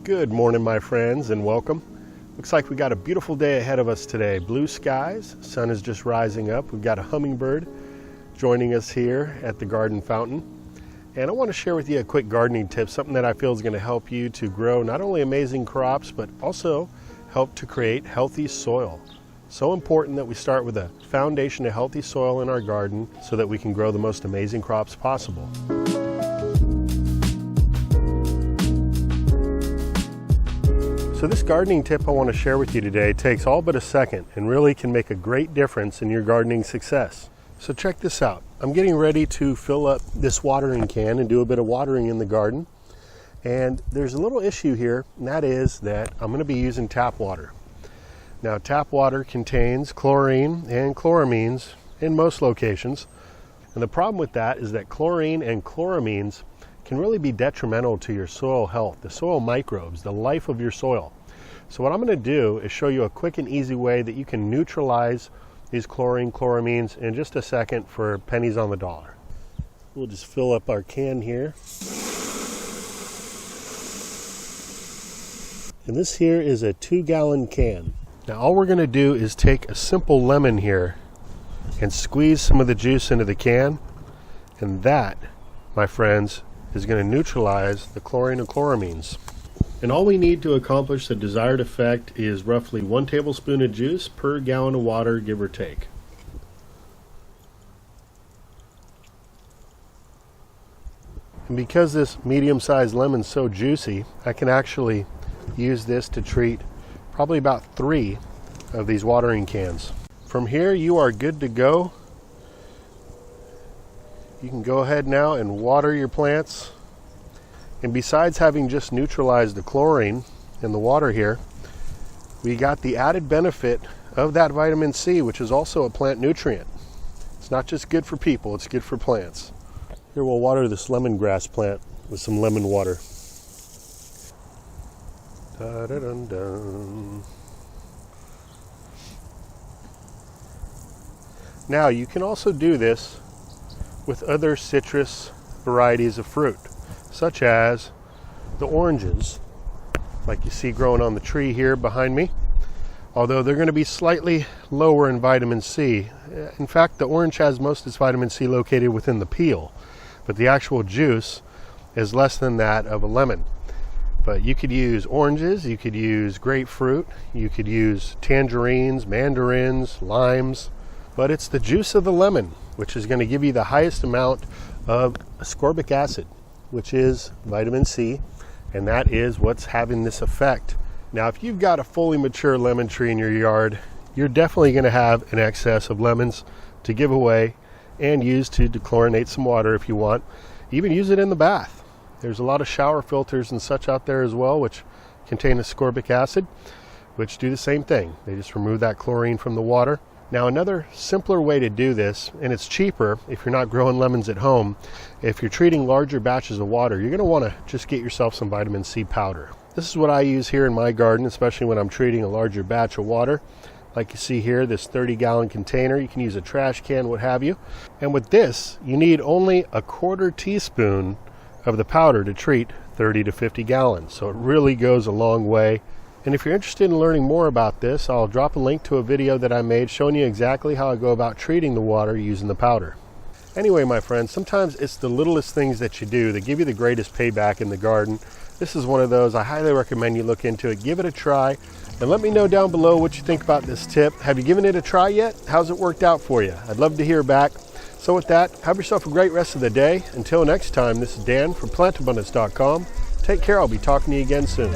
Good morning, my friends, and welcome. Looks like we got a beautiful day ahead of us today. Blue skies, sun is just rising up. We've got a hummingbird joining us here at the garden fountain. And I want to share with you a quick gardening tip, something that I feel is going to help you to grow not only amazing crops, but also help to create healthy soil. So important that we start with a foundation of healthy soil in our garden so that we can grow the most amazing crops possible. So this gardening tip I want to share with you today takes all but a second and really can make a great difference in your gardening success. So check this out. I'm getting ready to fill up this watering can and do a bit of watering in the garden. And there's a little issue here, and that is that I'm going to be using tap water. Now, tap water contains chlorine and chloramines in most locations. And the problem with that is that chlorine and chloramines can really be detrimental to your soil health, the soil microbes, the life of your soil. So what I'm going to do is show you a quick and easy way that you can neutralize these chlorine, chloramines in just a second for pennies on the dollar. We'll just fill up our can here. And this here is a 2-gallon can. Now all we're going to do is take a simple lemon here and squeeze some of the juice into the can, and that, my friends, is going to neutralize the chlorine and chloramines. And all we need to accomplish the desired effect is roughly 1 tablespoon of juice per gallon of water, give or take. And because this medium-sized lemon is so juicy, I can actually use this to treat probably about 3 of these watering cans. From here, you are good to go. You can go ahead now and water your plants. And besides having just neutralized the chlorine in the water here, we got the added benefit of that vitamin C, which is also a plant nutrient. It's not just good for people, it's good for plants. Here we'll water this lemongrass plant with some lemon water. Da-da-dun-dun. Now you can also do this with other citrus varieties of fruit, such as the oranges, like you see growing on the tree here behind me. Although they're going to be slightly lower in vitamin C. In fact, the orange has most of its vitamin C located within the peel, but the actual juice is less than that of a lemon. But you could use oranges, you could use grapefruit, you could use tangerines, mandarins, limes, but it's the juice of the lemon which is going to give you the highest amount of ascorbic acid, which is vitamin C, and that is what's having this effect. Now, if you've got a fully mature lemon tree in your yard, you're definitely going to have an excess of lemons to give away and use to dechlorinate some water if you want. Even use it in the bath. There's a lot of shower filters and such out there as well, which contain ascorbic acid, which do the same thing. They just remove that chlorine from the water. Now, another simpler way to do this, and it's cheaper if you're not growing lemons at home, if you're treating larger batches of water, you're going to want to just get yourself some vitamin C powder. This is what I use here in my garden, especially when I'm treating a larger batch of water. Like you see here, this 30-gallon container. You can use a trash can, what have you. And with this, you need only a 1/4 teaspoon of the powder to treat 30 to 50 gallons. So it really goes a long way. And if you're interested in learning more about this, I'll drop a link to a video that I made showing you exactly how I go about treating the water using the powder. Anyway, my friends, sometimes it's the littlest things that you do that give you the greatest payback in the garden. This is one of those. I highly recommend you look into it. Give it a try, and let me know down below what you think about this tip. Have you given it a try yet? How's it worked out for you? I'd love to hear back. So with that, have yourself a great rest of the day. Until next time, this is Dan from plantabundance.com. Take care. I'll be talking to you again soon.